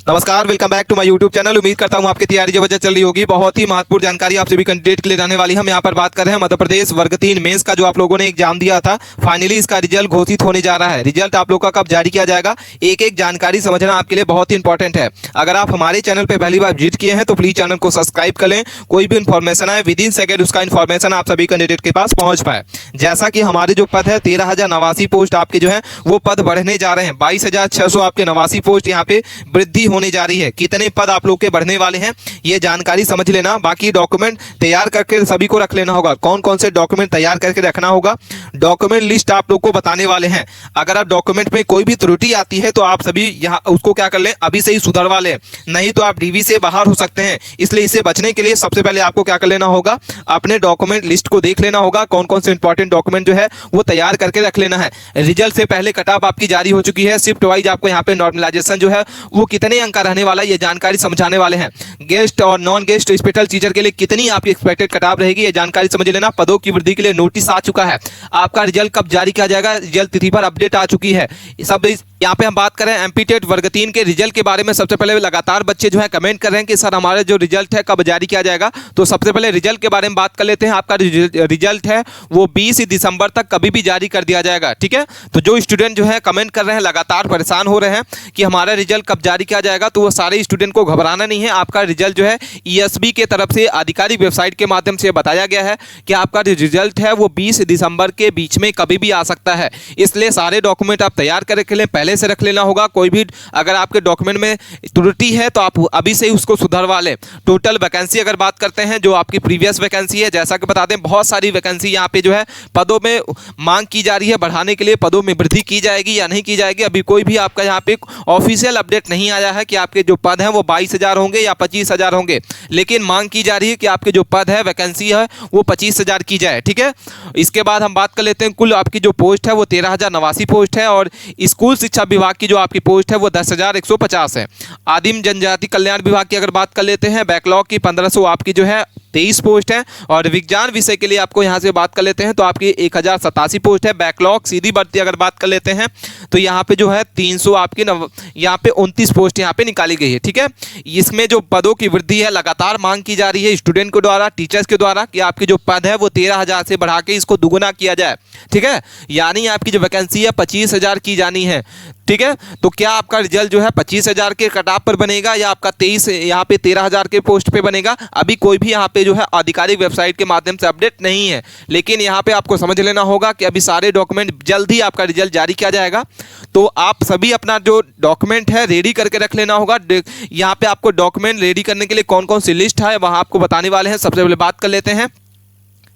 नमस्कार, welcome back to my YouTube channel. उम्मीद करता हूं आपकी तैयारी जबरदस्त चल रही होगी। बहुत ही महत्वपूर्ण जानकारी आप सभी कैंडिडेट के लिए रहने वाली है। हम यहां पर बात कर रहे हैं मध्य प्रदेश वर्ग 3 मेंस का जो आप लोगों ने एग्जाम दिया था, फाइनली इसका रिजल्ट घोषित होने जा रहा है। रिजल्ट आप लोग का कब जारी किया जाएगा, एक एक जानकारी समझना आपके लिए बहुत ही इंपॉर्टेंट है। अगर आप हमारे चैनल पर पहली बार विजिट किए हैं तो प्लीज चैनल को सब्सक्राइब कर लें। कोई भी इन्फॉर्मेशन आए विद इन सेकेंड उसका इन्फॉर्मेशन आप सभी कैंडिडेट के पास पहुंच पाए। जैसा कि हमारे जो पद है 13,089 पोस्ट आपके जो है वो पद बढ़ने जा रहे हैं। 22,600 आपके 89 पोस्ट यहाँ पे वृद्धि होने जा रही है। कितने पद आप लोग के बढ़ने वाले हैं ये जानकारी समझ लेना। बाकी डॉक्यूमेंट तैयार करके सभी को रख लेना होगा। कौन कौन से डॉक्यूमेंट तैयार करके रखना होगा, डॉक्यूमेंट लिस्ट आप लोग को बताने वाले हैं। अगर आप डॉक्यूमेंट में कोई भी त्रुटि आती है तो आप सभी यहाँ उसको क्या कर लें, अभी से ही सुधरवा लें, नहीं तो आप डीवी से बाहर हो सकते हैं। इसलिए इससे बचने के लिए सबसे पहले आपको क्या कर लेना होगा, अपने डॉक्यूमेंट लिस्ट को देख लेना होगा। कौन कौन से इंपॉर्टेंट डॉक्यूमेंट जो है वो तैयार करके रख लेना है। रिजल्ट से पहले कट ऑफ आपकी जारी हो चुकी है। शिफ्ट वाइज आपको यहाँ पे नॉर्मलाइजेशन जो है वो कितने अंक का रहने वाला है ये जानकारी समझाने वाले हैं। गेस्ट और नॉन गेस्ट स्पेशल टीचर के लिए कितनी आपकी एक्सपेक्टेड कट ऑफ रहेगी ये जानकारी समझ लेना। पदों की वृद्धि के लिए नोटिस आ चुका है। आपका रिजल्ट कब जारी किया जाएगा, रिजल्ट तिथि पर अपडेट आ चुकी है। सब यहाँ पे हम बात करें एमपी टेट वर्ग 3 के रिजल्ट के बारे में। सबसे पहले लगातार बच्चे जो है कमेंट कर रहे हैं कि सर हमारा जो रिजल्ट है कब जारी किया जाएगा। तो सबसे पहले रिजल्ट के बारे में बात कर लेते हैं। आपका रिजल्ट है वो 20 दिसंबर तक कभी भी जारी कर दिया जाएगा। ठीक है, तो जो स्टूडेंट जो है कमेंट कर रहे हैं, लगातार परेशान हो रहे हैं कि हमारा रिजल्ट कब जारी किया जाएगा, तो वो सारे स्टूडेंट को घबराना नहीं है। आपका रिजल्ट जो है ईएसबी के तरफ से आधिकारिक वेबसाइट के माध्यम से बताया गया है कि आपका जो रिजल्ट है वो 20 दिसंबर के बीच में कभी भी आ सकता है। इसलिए सारे डॉक्यूमेंट आप तैयार कर रख लें, पहले से रख लेना होगा। कोई भी अगर आपके डॉक्यूमेंट में त्रुटि है तो आप अभी से ही उसको सुधरवा लें। टोटल वैकेंसी अगर बात करते हैं, जो आपकी प्रीवियस वैकेंसी है, जैसा कि बता दें बहुत सारी वैकेंसी यहाँ पे जो है पदों में मांग की जा रही है। बढ़ाने के लिए पदों में वृद्धि की जाएगी या नहीं की जाएगी, अभी कोई भी आपका यहाँ पे ऑफिशियल अपडेट नहीं आया है कि आपके जो पद हैं वो 22,000 होंगे या 25,000 होंगे। लेकिन मांग की जा रही है कि आपके जो पद है, वैकेंसी है, वो 25,000 की जाए। ठीक है, इसके बाद हम बात कर लेते हैं कुल आपकी जो पोस्ट है वो 13,089 पोस्ट है और स्कूल शिक्षा विभाग की जो आपकी पोस्ट है वो 10,150 है। आदिम जनजाति कल्याण विभाग की अगर बात कर लेते हैं, बैकलॉग की 1500 आपकी जो है 23 पोस्ट है। और विज्ञान विषय के लिए आपको यहाँ से बात कर लेते हैं तो आपकी 1087 पोस्ट है। बैकलॉग सीधी भर्ती अगर बात कर लेते हैं तो यहाँ पे जो है 300 आपकी यहाँ पे 29 पोस्ट यहाँ पे निकाली गई है। ठीक है, इसमें जो पदों की वृद्धि है लगातार मांग की जा रही है स्टूडेंट के द्वारा, टीचर्स के द्वारा, कि आपके जो पद है वो 13,000 से बढ़ा के इसको दुगुना किया जाए। ठीक है, यानी आपकी जो वैकेंसी है 25,000 की जानी है। ठीक है, तो क्या आपका रिजल्ट जो है 25,000 के कट ऑफ पर बनेगा या आपका 23 यहाँ पे 13,000 के पोस्ट पे बनेगा, अभी कोई भी यहाँ पे जो है आधिकारिक वेबसाइट के माध्यम से अपडेट नहीं है। लेकिन यहाँ पे आपको समझ लेना होगा कि अभी सारे डॉक्यूमेंट जल्द ही आपका रिजल्ट जारी किया जाएगा। तो आप सभी अपना जो डॉक्यूमेंट है रेडी करके रख लेना होगा। यहाँ पे आपको डॉक्यूमेंट रेडी करने के लिए कौन कौन सी लिस्ट है वहाँ आपको बताने वाले हैं। सबसे पहले बात कर लेते हैं,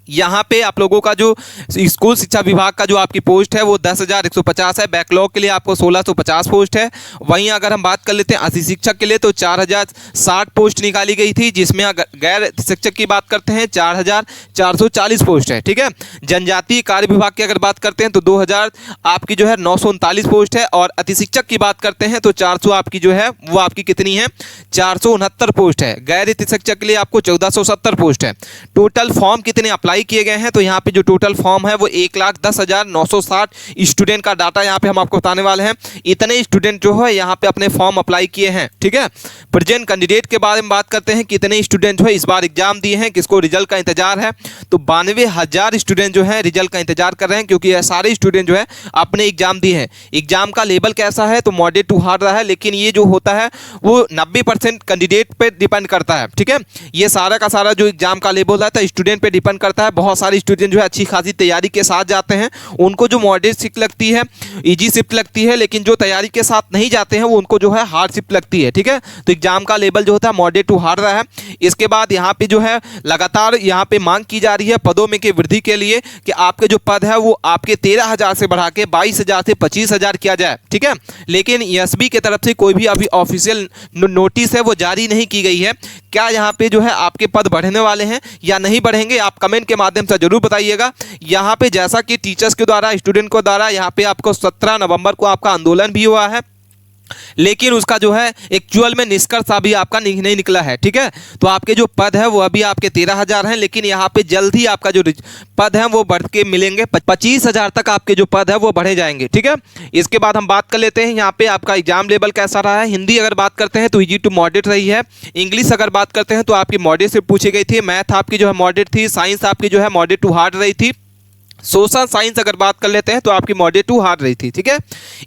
यहाँ पे आप लोगों का जो स्कूल शिक्षा विभाग का जो आपकी पोस्ट है वो 10,150 है। बैकलॉग के लिए आपको 1,650 पोस्ट है। वहीं अगर हम बात कर लेते हैं अति शिक्षक के लिए तो 4,060 पोस्ट निकाली गई थी, जिसमें अगर गैर शिक्षक की बात करते हैं 4,440 पोस्ट है। ठीक है, जनजातीय कार्य विभाग की अगर बात करते हैं तो 2,000 आपकी जो है 939 पोस्ट है। और अति शिक्षक की बात करते हैं तो 400 आपकी जो है वो आपकी कितनी है, 469 पोस्ट है। गैर अति शिक्षक के लिए आपको 1,470 पोस्ट है। टोटल फॉर्म कितने अप्लाई किए गए हैं तो यहाँ पे जो टोटल फॉर्म है वो 1,10,960 स्टूडेंट का डाटा यहाँ पे हम आपको बताने वाले हैं। इतने स्टूडेंट जो है यहाँ पे अपने फॉर्म अप्लाई किए हैं। ठीक है, प्रेजेंट कैंडिडेट के बारे में बात करते हैं, कितने स्टूडेंट जो है इस बार एग्जाम दिए हैं, किसको रिजल्ट का इंतजार है। तो 92,000 स्टूडेंट जो है रिजल्ट का इंतजार कर रहे हैं, क्योंकि यह सारे स्टूडेंट जो है अपने एग्जाम दिए हैं। एग्जाम का लेवल कैसा है तो मॉडरेट टू हार्ड रहा है, लेकिन ये जो होता है वो 90% कैंडिडेट पे डिपेंड करता है। ठीक है, ये सारा का सारा जो एग्जाम का लेवल रहता है स्टूडेंट पे डिपेंड करता है। बहुत सारे स्टूडेंट जो है अच्छी खासी तैयारी के साथ जाते हैं, उनको जो मॉडरेट शिफ्ट लगती है, इजी शिफ्ट लगती है, लेकिन जो तैयारी के साथ नहीं जाते हैं वो उनको जो है हार्ड शिफ्ट लगती है। ठीक है, तो एग्जाम का लेवल जो होता है मॉडरेट टू हार्ड रहा है। इसके बाद यहाँ पे जो है लगातार यहाँ पे मांग की जा रही है पदों में की वृद्धि के लिए कि आपके जो पद है वो आपके 13,000 से बढ़ा के 22,000 से 25,000 किया जाए। ठीक है, लेकिन एसबी की तरफ से कोई भी अभी ऑफिशियल नोटिस है वो जारी नहीं की गई है। क्या यहाँ पे जो है आपके पद बढ़ने वाले हैं या नहीं बढ़ेंगे, आप कमेंट के माध्यम से जरूर बताइएगा। यहाँ पे जैसा कि टीचर्स के द्वारा, स्टूडेंट को द्वारा यहाँ पे आपको 17 नवंबर को आपका आंदोलन भी हुआ है। लेकिन उसका जो है एक्चुअल में निष्कर्ष अभी आपका नहीं निकला है। ठीक है, तो आपके जो पद है वो अभी आपके 13,000 हैं, लेकिन यहाँ पे जल्द ही आपका जो पद है वो बढ़ के मिलेंगे, 25,000 तक आपके जो पद है वो बढ़े जाएंगे। ठीक है, इसके बाद हम बात कर लेते हैं यहाँ पे आपका एग्जाम लेवल कैसा रहा है। हिंदी अगर बात करते हैं तो इजी टू मॉडरेट रही है। इंग्लिश अगर बात करते हैं तो आपकी मॉडरेट से पूछी गई थी। मैथ आपकी जो है मॉडरेट थी। साइंस आपकी जो है मॉडरेट टू हार्ड रही थी। सोशल साइंस अगर बात कर लेते हैं तो आपकी मॉडरेट टू हार्ड रही थी। ठीक है,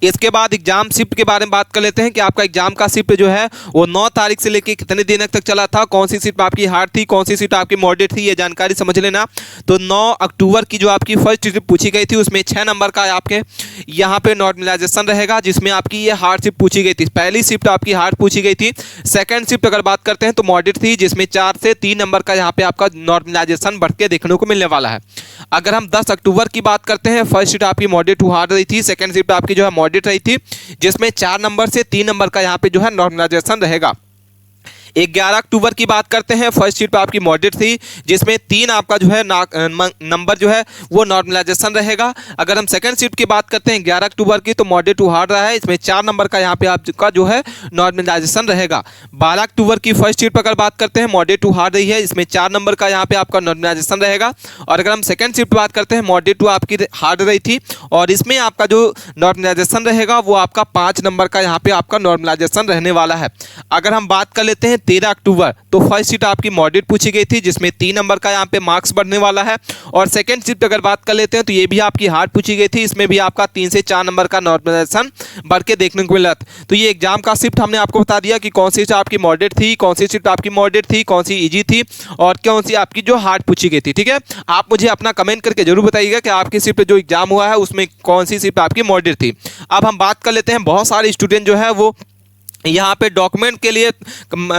इसके बाद एग्जाम शिफ्ट के बारे में बात कर लेते हैं कि आपका एग्जाम का शिफ्ट जो है वो 9 तारीख से लेकर कितने दिन तक चला था, कौन सी शिफ्ट आपकी हार्ड थी, कौन सी शिफ्ट आपकी मॉडरेट थी, ये जानकारी समझ लेना। तो 9 अक्टूबर की जो आपकी फर्स्ट शिफ्ट पूछी गई थी उसमें 6 नंबर का आपके यहाँ पे नॉर्मलाइजेशन रहेगा, जिसमें आपकी ये हार्ड शिफ्ट पूछी गई थी। पहली शिफ्ट आपकी हार्ड पूछी गई थी। सेकेंड शिफ्ट अगर बात करते हैं तो मॉडरेट थी, जिसमें 4 से 3 नंबर का यहाँ पे आपका नॉर्मलाइजेशन बढ़ के देखने को मिलने वाला है। अगर हम 10 अक्टूबर की बात करते हैं, फर्स्ट शिफ्ट आपकी मॉडरेट टू हार्ड रही थी। सेकंड शिफ्ट आपकी जो है मॉडरेट रही थी, जिसमें 4 नंबर से 3 नंबर का यहाँ पे जो है नॉर्मलाइजेशन रहेगा। 11 अक्टूबर की बात करते हैं, फर्स्ट शिफ्ट आपकी मॉडरेट थी, जिसमें 3 आपका जो है नंबर जो है वो नॉर्मलाइजेशन रहेगा। अगर हम सेकंड शिफ्ट की बात करते हैं 11 अक्टूबर की, तो मॉडरेट टू हार्ड रहा है, इसमें 4 नंबर का यहाँ पे आपका जो है नॉर्मलाइजेशन रहेगा। 12 अक्टूबर की फर्स्ट शिफ्ट पर अगर बात करते हैं, मॉडरेट टू हार्ड रही है, इसमें 4 नंबर का यहाँ पे आपका नॉर्मलाइजेशन रहेगा। और अगर हम सेकंड शिफ्ट बात करते हैं, मॉडरेट टू आपकी हार्ड रही थी और इसमें आपका जो नॉर्मलाइजेशन रहेगा वो आपका 5 नंबर का यहाँ पे आपका नॉर्मलाइजेशन रहने वाला है। अगर हम बात कर लेते हैं 13 अक्टूबर, तो फर्स्ट शिफ्ट आपकी मॉडरेट पूछी गई थी, जिसमें 3 नंबर का यहाँ पे मार्क्स बढ़ने वाला है। और सेकंड शिफ्ट अगर बात कर लेते हैं तो ये भी आपकी हार्ड पूछी गई थी, इसमें भी आपका 3 से 4 नंबर का नॉर्मलाइजेशन बढ़ के देखने को मिला। तो ये एग्जाम का शिफ्ट हमने आपको बता दिया कि कौन सी शिफ्ट आपकी मॉडरेट थी, कौन सी शिफ्ट आपकी मॉडरेट थी, कौन सी ईजी थी और कौन सी आपकी जो हार्ड पूछी गई थी। ठीक है, आप मुझे अपना कमेंट करके जरूर बताइएगा कि आपकी शिफ्ट जो एग्जाम हुआ है उसमें कौन सी शिफ्ट आपकी मॉडरेट थी। अब हम बात कर लेते हैं, बहुत सारे स्टूडेंट जो है वो यहाँ पे डॉक्यूमेंट के लिए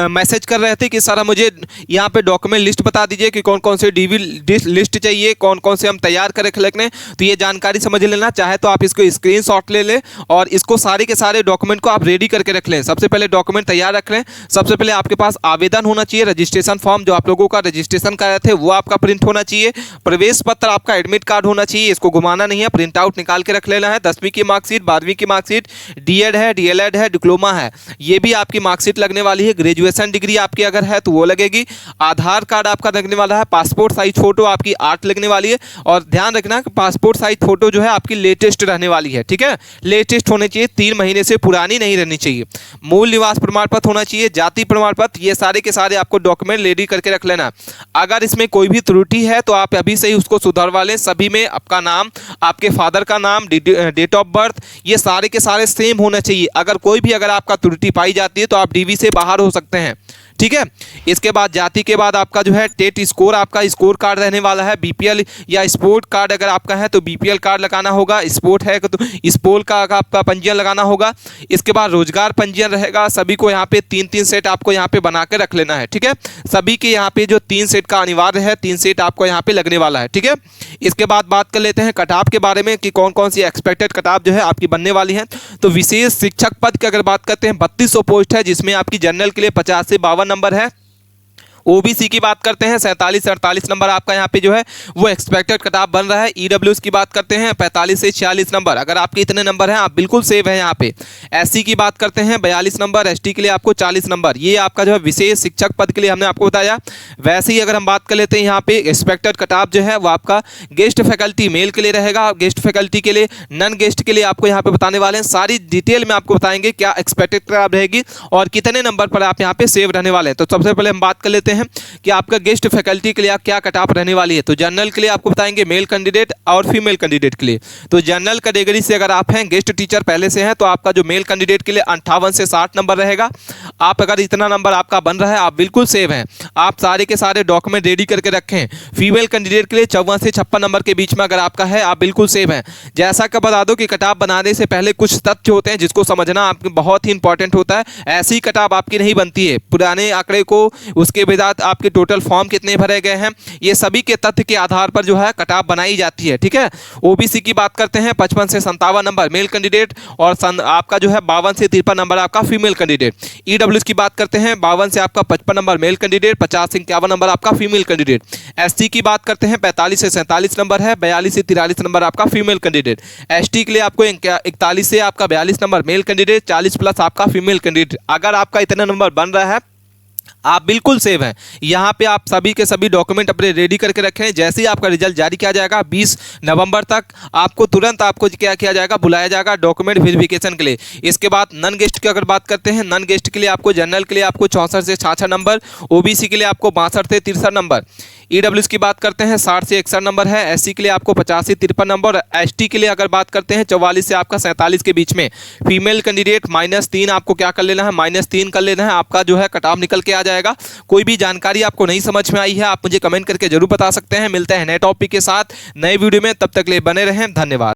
मैसेज कर रहे थे कि सर मुझे यहाँ पे डॉक्यूमेंट लिस्ट बता दीजिए कि कौन कौन से डीवी लिस्ट चाहिए, कौन कौन से हम तैयार कर रख लें। तो ये जानकारी समझ लेना, चाहे तो आप इसको स्क्रीनशॉट ले लें और इसको सारे के सारे डॉक्यूमेंट को आप रेडी करके रख लें। सबसे पहले डॉक्यूमेंट तैयार रख लें। सबसे पहले आपके पास आवेदन होना चाहिए, रजिस्ट्रेशन फॉर्म जो आप लोगों का रजिस्ट्रेशन कराए थे वो आपका प्रिंट होना चाहिए। प्रवेश पत्र आपका एडमिट कार्ड होना चाहिए, इसको घुमाना नहीं है, प्रिंट आउट निकाल के रख लेना है। 10वीं की मार्कशीट, 12वीं की मार्कशीट, डीएड है, डीएलएड है, डिप्लोमा है, ये भी आपकी मार्कशीट लगने वाली है। ग्रेजुएशन डिग्री आपकी अगर है तो वो लगेगी। आधार कार्ड आपका लगने वाला है। पासपोर्ट साइज फोटो आपकी 8 लगने वाली है। और ध्यान रखना कि पासपोर्ट साइज फोटो जो है आपकी लेटेस्ट रहने वाली है। ठीक है, लेटेस्ट होनी चाहिए, 3 महीने से पुरानी नहीं रहनी चाहिए। मूल निवास प्रमाण पत्र होना चाहिए, जाति प्रमाण पत्र, ये सारे के सारे आपको डॉक्यूमेंट रेडी करके रख लेना। अगर इसमें कोई भी त्रुटि है तो आप अभी से ही उसको सुधारवा लें। सभी में आपका नाम, आपके फादर का नाम, डेट ऑफ बर्थ, ये सारे के सारे सेम होना चाहिए। अगर कोई भी अगर आपका त्रुटि पाई जाती है तो आप डीवी से बाहर हो सकते हैं। ठीक है, इसके बाद जाति के बाद आपका जो है टेट स्कोर, आपका स्कोर कार्ड रहने वाला है। बीपीएल या स्पोर्ट कार्ड अगर आपका है तो बीपीएल कार्ड लगाना होगा। स्पोर्ट है तो स्पोर्ट का आपका पंजीयन लगाना होगा। इसके बाद रोजगार पंजीयन रहेगा। सभी को यहाँ पे 3-3 सेट आपको यहाँ पे बना के रख लेना है। ठीक है, सभी के यहाँ पे जो 3 सेट का अनिवार्य है, 3 सेट आपको यहाँ पे लगने वाला है। ठीक है, इसके बाद बात कर लेते हैं कटऑफ के बारे में कि कौन कौन सी एक्सपेक्टेड कटऑफ जो है आपकी बनने वाली है। तो विशेष शिक्षक पद की अगर बात करते हैं 3200 पोस्ट है, जिसमें आपकी जनरल के लिए 50 से 52 नंबर है। ओबीसी की बात करते हैं 47 से 48 नंबर आपका यहाँ पे जो है वो एक्सपेक्टेड कटऑफ बन रहा है। ईडब्ल्यूएस की बात करते हैं 45 से 46 नंबर। अगर आपके इतने नंबर हैं आप बिल्कुल सेव है यहाँ पे। एससी की बात करते हैं 42 नंबर, एसटी के लिए आपको 40 नंबर। ये आपका जो है विशेष शिक्षक पद के लिए हमने आपको बताया। वैसे ही अगर हम बात कर लेते हैं यहाँ पे एक्सपेक्टेड कटऑफ जो है वो आपका गेस्ट फैकल्टी मेल के लिए रहेगा। गेस्ट फैकल्टी के लिए, नॉन गेस्ट के लिए आपको यहाँ पे बताने वाले हैं। सारी डिटेल में आपको बताएंगे क्या एक्सपेक्टेड कटऑफ रहेगी और कितने नंबर पर आप यहाँ पे सेव रहने वाले हैं। तो सबसे पहले हम बात कर लेते हैं कि आपका गेस्ट फैकल्टी के लिए क्या कटऑफ रहने वाली है। तो जनरल के लिए आपको बताएंगे मेल कैंडिडेट और फीमेल कैंडिडेट के लिए। तो जनरल कैटेगरी से अगर आप हैं, गेस्ट टीचर पहले से हैं, तो आपका जो मेल कैंडिडेट के लिए 58 से 60 नंबर रहेगा। आप अगर इतना नंबर आपका बन रहा है आप बिल्कुल सेव हैं। आप सारे के सारे डॉक्यूमेंट रेडी करके रखें। फीमेल कैंडिडेट के लिए 54 से 56 नंबर के बीच में अगर आपका है आप बिल्कुल सेव हैं। जैसा कि बता दो कि कटऑफ बनाने से पहले कुछ तथ्य होते हैं जिसको समझना आपके बहुत ही इंपॉर्टेंट होता है। ऐसी कटऑफ आपकी नहीं बनती है। पुराने आंकड़े को उसके बाद साथ आपके टोटल फॉर्म कितने भरे गए हैं, ये सभी के तथ्य के आधार पर जो है कट ऑफ बनाई जाती है। ठीक है, ओबीसी की बात करते हैं 55 से 57 नंबर मेल कैंडिडेट और आपका जो है 52 से 53 नंबर आपका फीमेल कैंडिडेट। ईडब्ल्यूएस की बात करते हैं 52 से आपका 55 नंबर मेल कैंडिडेट, 50 से 51 नंबर आपका फीमेल कैंडिडेट। एसटी की बात करते हैं 45 से 47 नंबर है, 42 से 43 नंबर आपका फीमेल कैंडिडेट। एसटी के लिए आपको 41 से आपका 42 नंबर मेल कैंडिडेट, 40 प्लस आपका फीमेल कैंडिडेट। अगर आपका इतना नंबर बन रहा है आप बिल्कुल सेव हैं। यहाँ पे आप सभी के सभी डॉक्यूमेंट अपने रेडी करके रखें। जैसे ही आपका रिजल्ट जारी किया जाएगा 20 नवंबर तक आपको तुरंत आपको क्या किया जाएगा, बुलाया जाएगा डॉक्यूमेंट वेरिफिकेशन के लिए। इसके बाद नन गेस्ट की अगर बात करते हैं, नन गेस्ट के लिए आपको जनरल के लिए आपको 64 से 66 नंबर, ओबीसी के लिए आपको 62 से 63 नंबर, ईडब्ल्यूएस की बात करते हैं 60 से 61 नंबर है, एससी के लिए आपको 50 से 53 नंबर और एसटी के लिए अगर बात करते हैं 44 से आपका 47 के बीच में। फीमेल कैंडिडेट -3 आपको क्या कर लेना है, -3 कर लेना है, आपका जो है कट ऑफ निकल के आ जाएगा। कोई भी जानकारी आपको नहीं समझ में आई है आप मुझे कमेंट करके जरूर बता सकते हैं। मिलते हैं नए टॉपिक के साथ नए वीडियो में, तब तक के लिए बने रहें। धन्यवाद।